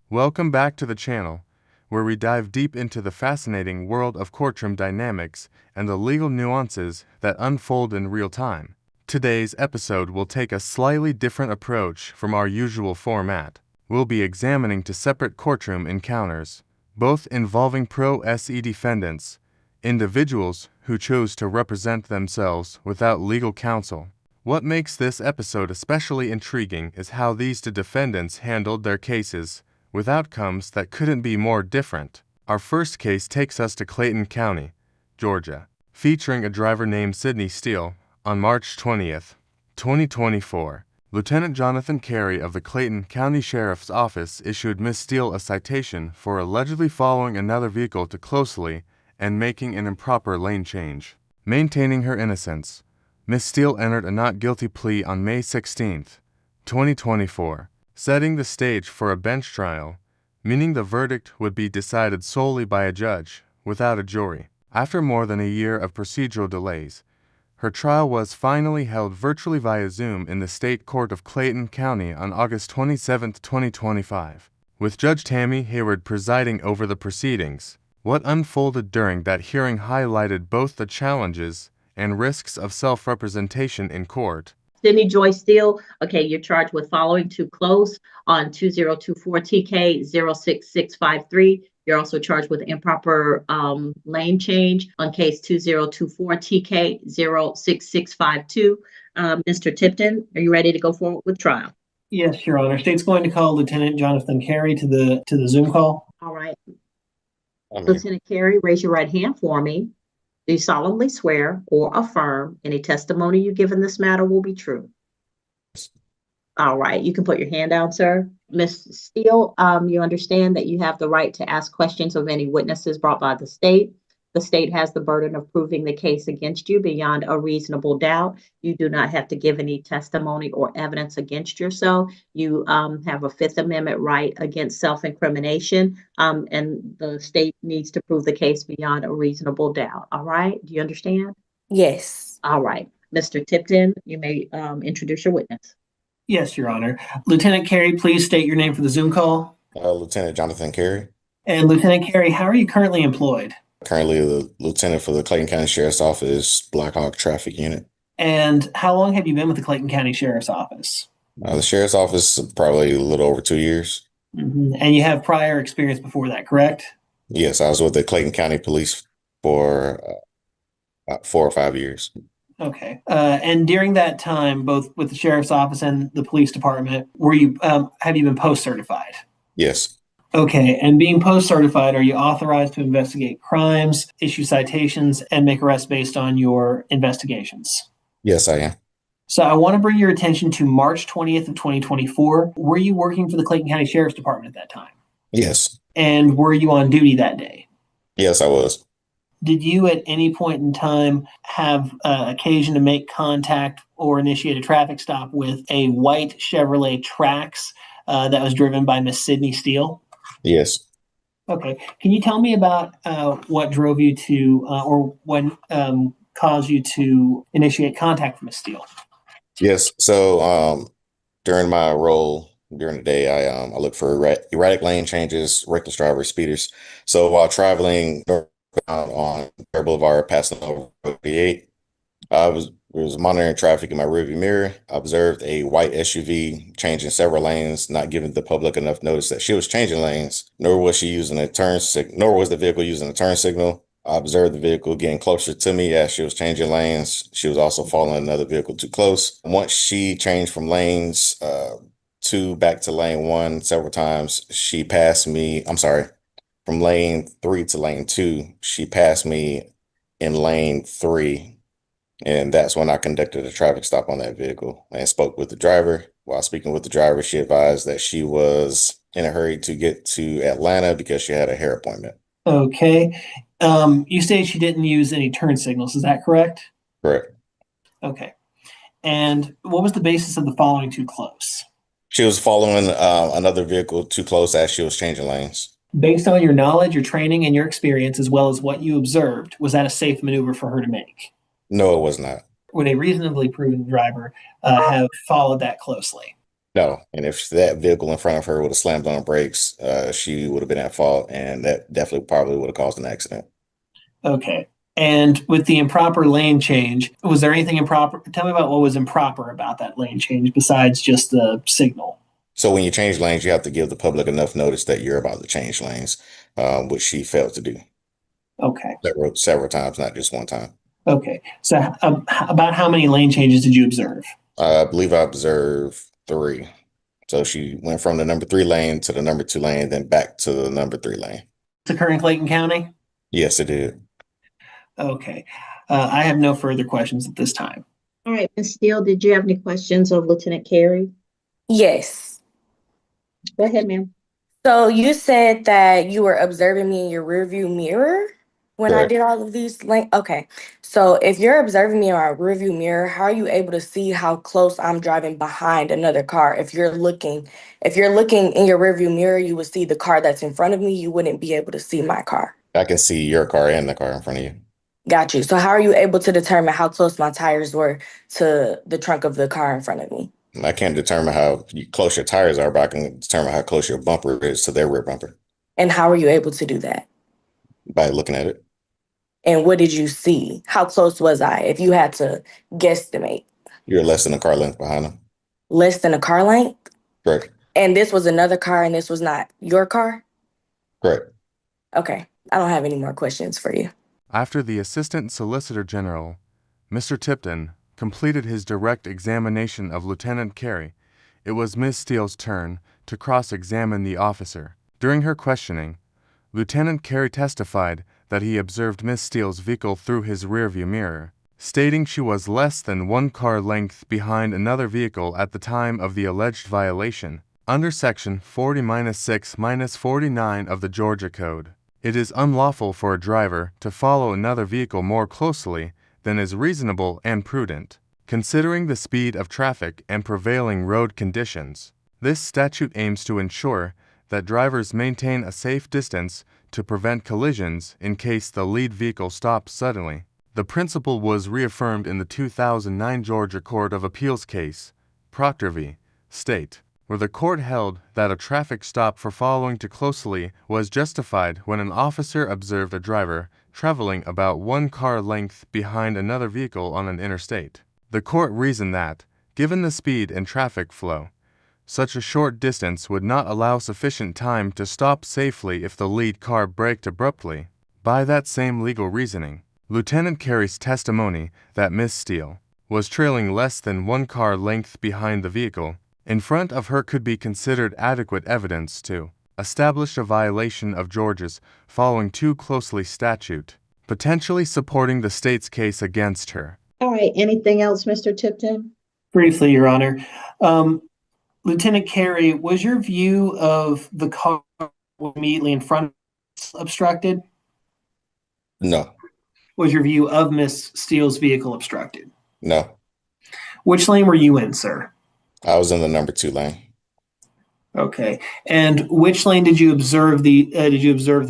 Welcome back to the channel, where we dive deep into the fascinating world of courtroom dynamics and the legal nuances that unfold in real time. Today's episode will take a slightly different approach from our usual format. We'll be examining two separate courtroom encounters, both involving pro se defendants, individuals who chose to represent themselves without legal counsel. What makes this episode especially intriguing is how these two defendants handled their cases, with outcomes that couldn't be more different. Our first case takes us to Clayton County, Georgia, featuring a driver named Sidney Steele. On March 20th, 2024, Lieutenant Jonathan Carey of the Clayton County Sheriff's Office issued Miss Steele a citation for allegedly following another vehicle too closely and making an improper lane change. Maintaining her innocence, Miss Steele entered a not guilty plea on May 16th, 2024, setting the stage for a bench trial, meaning the verdict would be decided solely by a judge, without a jury. After more than a year of procedural delays, her trial was finally held virtually via Zoom in the State Court of Clayton County on August 27, 2025, with Judge Tammy Hayward presiding over the proceedings. What unfolded during that hearing highlighted both the challenges and risks of self-representation in court. Sydney Joy Steele, okay, you're charged with following too close on 2024 TK 06653. You're also charged with improper lane change on case 2024 TK 06652. Mr. Tipton, are you ready to go forward with trial? Yes, Your Honor. State's going to call Lieutenant Jonathan Carey to the Zoom call. All right. Lieutenant Carey, raise your right hand for me. Do you solemnly swear or affirm any testimony you give in this matter will be true? All right, you can put your hand down, sir. Ms. Steele, you understand that you have the right to ask questions of any witnesses brought by the state. The state has the burden of proving the case against you beyond a reasonable doubt. You do not have to give any testimony or evidence against yourself. You have a Fifth Amendment right against self-incrimination, and the state needs to prove the case beyond a reasonable doubt. All right, do you understand? Yes. All right, Mr. Tipton, you may introduce your witness. Yes, Your Honor. Lieutenant Carey, please state your name for the Zoom call. Lieutenant Jonathan Carey. And Lieutenant Carey, how are you currently employed? Currently the lieutenant for the Clayton County Sheriff's Office Black Hawk Traffic Unit. And how long have you been with the Clayton County Sheriff's Office? The Sheriff's Office, probably a little over 2 years. And you have prior experience before that, correct? Yes, I was with the Clayton County Police for about 4 or 5 years. Okay. And during that time, both with the Sheriff's Office and the Police Department, have you been post-certified? Yes. Okay, and being post-certified, are you authorized to investigate crimes, issue citations, and make arrests based on your investigations? Yes, I am. So I want to bring your attention to March 20th of 2024. Were you working for the Clayton County Sheriff's Department at that time? Yes. And were you on duty that day? Yes, I was. Did you at any point in time have occasion to make contact or initiate a traffic stop with a white Chevrolet Trax that was driven by Miss Sidney Steele? Yes. Okay. Can you tell me about what drove you to, or what caused you to initiate contact with Ms. Steele? Yes. So during my role during the day, I look for erratic lane changes, reckless drivers, speeders. So while traveling northbound on Bear Boulevard, passing over 48, I was monitoring traffic in my rearview mirror. I observed a white SUV changing several lanes, not giving the public enough notice that she was changing lanes, nor was she using a nor was the vehicle using a turn signal. I observed the vehicle getting closer to me as she was changing lanes. She was also following another vehicle too close. Once she changed from lanes 2 back to lane 1 several times, she passed me. I'm sorry, from lane 3 to lane 2, she passed me in lane 3. And that's when I conducted a traffic stop on that vehicle and spoke with the driver. While speaking with the driver, she advised that she was in a hurry to get to Atlanta because she had a hair appointment. Okay. You say she didn't use any turn signals. Is that correct? Correct. Okay. And what was the basis of the following too close? She was following another vehicle too close as she was changing lanes. Based on your knowledge, your training, and your experience, as well as what you observed, was that a safe maneuver for her to make? No, it was not. Would a reasonably proven driver have followed that closely? No, and if that vehicle in front of her would have slammed on the brakes, she would have been at fault, and that definitely probably would have caused an accident. Okay. And with the improper lane change, was there anything improper? Tell me about what was improper about that lane change besides just the signal. So when you change lanes, you have to give the public enough notice that you're about to change lanes, which she failed to do Okay. several times, not just one time. Okay. So, about how many lane changes did you observe? I believe I observed 3. So she went from the number 3 lane to the number 2 lane, then back to the number 3 lane. It's occur in Clayton County? Yes, it did. Okay. I have no further questions at this time. All right, Ms. Steele, did you have any questions of Lieutenant Carey? Yes. Go ahead, ma'am. So you said that you were observing me in your rearview mirror when I Correct. did all of these okay. So if you're observing me in my rearview mirror, how are you able to see how close I'm driving behind another car? If you're looking in your rearview mirror, you would see the car that's in front of me. You wouldn't be able to see my car. I can see your car and the car in front of you. Got you. So how are you able to determine how close my tires were to the trunk of the car in front of me? I can't determine how close your tires are, but I can determine how close your bumper is to their rear bumper And how are you able to do that? by looking at it. And what did you see? How close was I? If you had to guesstimate. You're less than a car length behind them. Less than a car length? Correct. And this was another car and this was not your car? Correct. Okay. I don't have any more questions for you. After the Assistant Solicitor General, Mr. Tipton, completed his direct examination of Lieutenant Carey, it was Ms. Steele's turn to cross-examine the officer. During her questioning, Lieutenant Carey testified that he observed Ms. Steele's vehicle through his rearview mirror, stating she was less than 1 car length behind another vehicle at the time of the alleged violation. Under Section 40-6-49 of the Georgia Code, it is unlawful for a driver to follow another vehicle more closely than is reasonable and prudent, considering the speed of traffic and prevailing road conditions. This statute aims to ensure that drivers maintain a safe distance to prevent collisions in case the lead vehicle stops suddenly. The principle was reaffirmed in the 2009 Georgia Court of Appeals case, Proctor v. State, where the court held that a traffic stop for following too closely was justified when an officer observed a driver traveling about 1 car length behind another vehicle on an interstate. The court reasoned that, given the speed and traffic flow, such a short distance would not allow sufficient time to stop safely if the lead car braked abruptly. By that same legal reasoning, Lieutenant Carey's testimony that Miss Steele was trailing less than 1 car length behind the vehicle in front of her could be considered adequate evidence to establish a violation of Georgia's following too closely statute, potentially supporting the state's case against her. All right, anything else, Mr. Tipton? Briefly, Your Honor. Lieutenant Carey, was your view of the car immediately in front obstructed? No. Was your view of Miss Steele's vehicle obstructed? No. Which lane were you in, sir? I was in the number 2 lane. Okay. And which lane did you observe the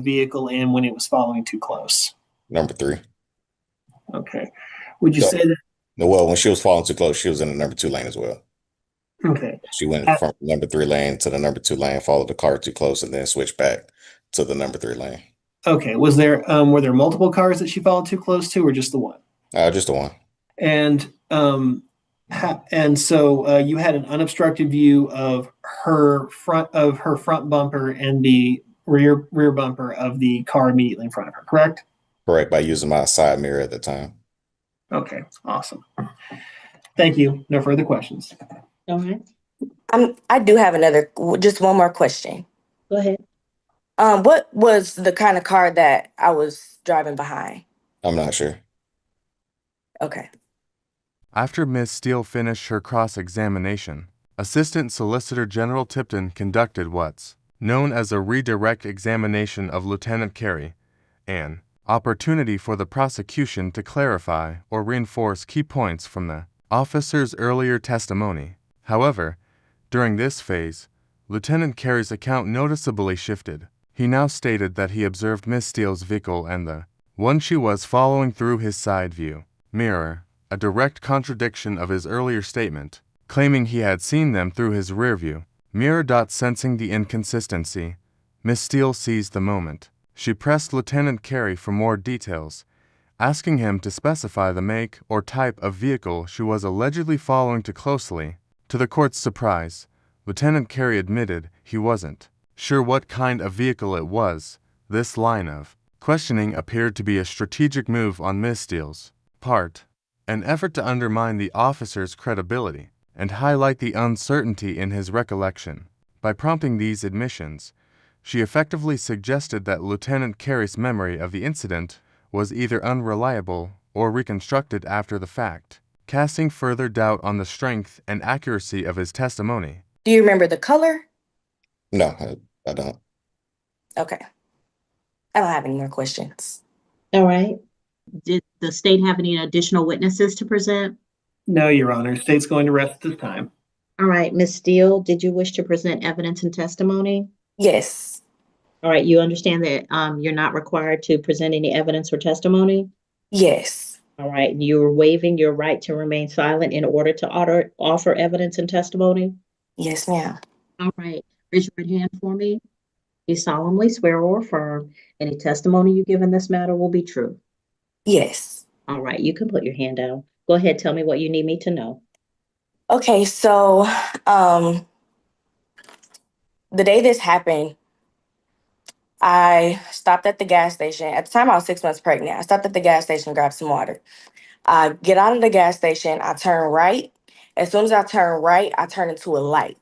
vehicle in when it was following too close? Number 3. Okay. Would you say that? No, well, when she was following too close, she was in the number 2 lane as well. Okay. She went from number 3 lane to the number 2 lane, followed the car too close, and then switched back to the number 3 lane. Okay. Was there were there multiple cars that she followed too close to, or just the one? Just the one. And so you had an unobstructed view of her front bumper and the rear bumper of the car immediately in front of her, correct? Correct, by using my side mirror at the time. Okay, awesome. Thank you. No further questions. All right, I do have just one more question. go ahead. What was the kind of car that I was driving behind? I'm not sure. Okay. After Ms. Steele finished her cross-examination, Assistant Solicitor General Tipton conducted what's known as a redirect examination of Lieutenant Carey, an opportunity for the prosecution to clarify or reinforce key points from the officer's earlier testimony. However, during this phase, Lieutenant Carey's account noticeably shifted. He now stated that he observed Ms. Steele's vehicle and the one she was following through his side view mirror, a direct contradiction of his earlier statement. claiming he had seen them through his rearview mirror. Sensing the inconsistency, Miss Steele seized the moment. She pressed Lieutenant Carey for more details, asking him to specify the make or type of vehicle she was allegedly following too closely. To the court's surprise, Lieutenant Carey admitted he wasn't sure what kind of vehicle it was. This line of questioning appeared to be a strategic move on Miss Steele's part, an effort to undermine the officer's credibility and highlight the uncertainty in his recollection. By prompting these admissions, she effectively suggested that Lieutenant Carey's memory of the incident was either unreliable or reconstructed after the fact, casting further doubt on the strength and accuracy of his testimony. Do you remember the color? No, I don't. Okay. I don't have any more questions. All right. Did the state have any additional witnesses to present? No, Your Honor. State's going to rest this time. All right, Ms. Steele, did you wish to present evidence and testimony? Yes. All right, you understand that you're not required to present any evidence or testimony? Yes. All right, you're waiving your right to remain silent in order to offer evidence and testimony? Yes, ma'am. All right, raise your right hand for me. You solemnly swear or affirm any testimony you give in this matter will be true? Yes. All right, you can put your hand down. Go ahead, tell me what you need me to know. Okay, so the day this happened, I stopped at the gas station. At the time, I was 6 months pregnant. I stopped at the gas station to grab some water. I get out of the gas station. I turn right. As soon as I turn right, I turn into a light.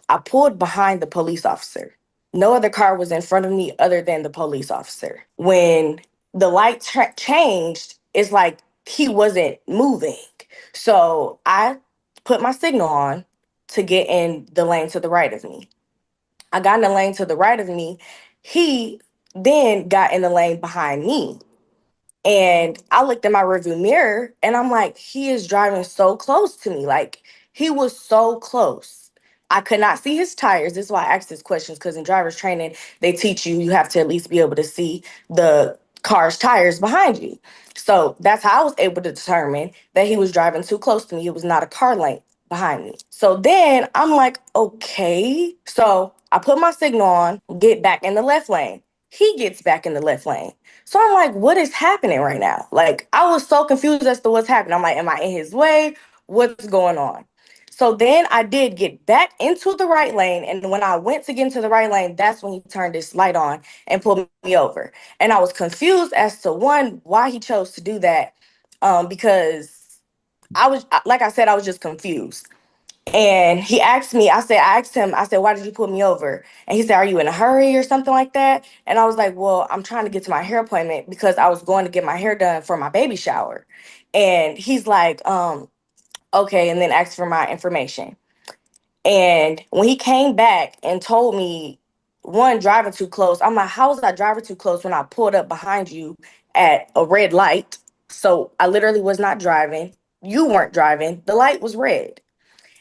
I pulled behind the police officer. No other car was in front of me other than the police officer. When the light changed, it's like he wasn't moving. So I put my signal on to get in the lane to the right of me. I got in the lane to the right of me. He then got in the lane behind me. And I looked in my rearview mirror and I'm like, he is driving so close to me. Like, he was so close. I could not see his tires. This is why I asked these questions, because in driver's training, they teach you have to at least be able to see the car's tires behind you. So that's how I was able to determine that he was driving too close to me. It was not a car length behind me. So then I'm like, okay. So I put my signal on, get back in the left lane. He gets back in the left lane. So I'm like, what is happening right now? Like, I was so confused as to what's happening. I'm like, am I in his way? What's going on? So then I did get back into the right lane. And when I went to get into the right lane, that's when he turned this light on and pulled me over. And I was confused as to, one, why he chose to do that. Because I was, like I said, I was just confused. And he asked me, I asked him, why did you pull me over? And he said, are you in a hurry or something like that? And I was like, well, I'm trying to get to my hair appointment because I was going to get my hair done for my baby shower. And he's like, okay, and then asked for my information. And when he came back and told me, one, driving too close, I'm like, how was I driving too close when I pulled up behind you at a red light? So I literally was not driving. You weren't driving. The light was red.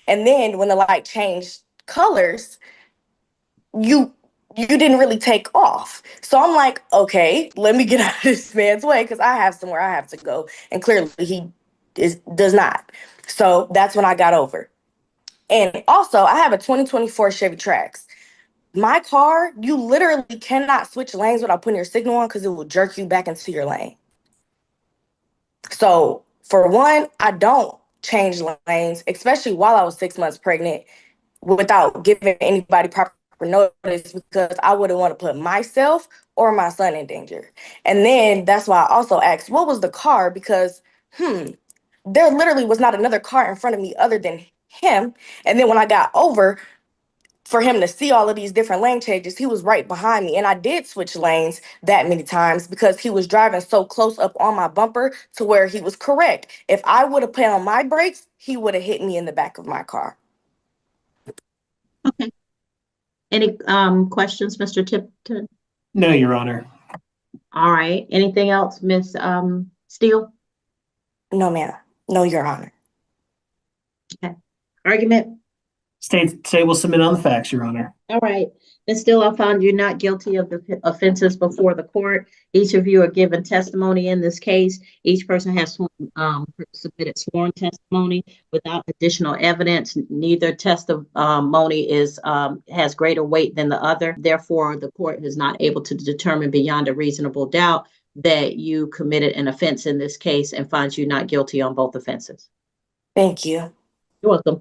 And then when the light changed colors, you didn't really take off. So I'm like, okay, let me get out of this man's way because I have somewhere I have to go. And clearly he does not. So that's when I got over. And also, I have a 2024 Chevy Trax. My car, you literally cannot switch lanes without putting your signal on because it will jerk you back into your lane. So for one, I don't change lanes, especially while I was 6 months pregnant, without giving anybody proper notice, because I wouldn't want to put myself or my son in danger. And then that's why I also asked, what was the car? Because, there literally was not another car in front of me other than him. And then when I got over, for him to see all of these different lane changes, he was right behind me. And I did switch lanes that many times because he was driving so close up on my bumper to where he was correct. If I would have put on my brakes, he would have hit me in the back of my car. Okay. Any questions, Mr. Tipton? No, Your Honor. All right. Anything else, Ms. Steele? No, ma'am. No, Your Honor. Okay. Argument? State will submit on the facts, Your Honor. All right. And still, I found you not guilty of the offenses before the court. Each of you are given testimony in this case. Each person has submitted sworn testimony without additional evidence. Neither testimony has greater weight than the other. Therefore, the court is not able to determine beyond a reasonable doubt that you committed an offense in this case and finds you not guilty on both offenses. Thank you. You're welcome.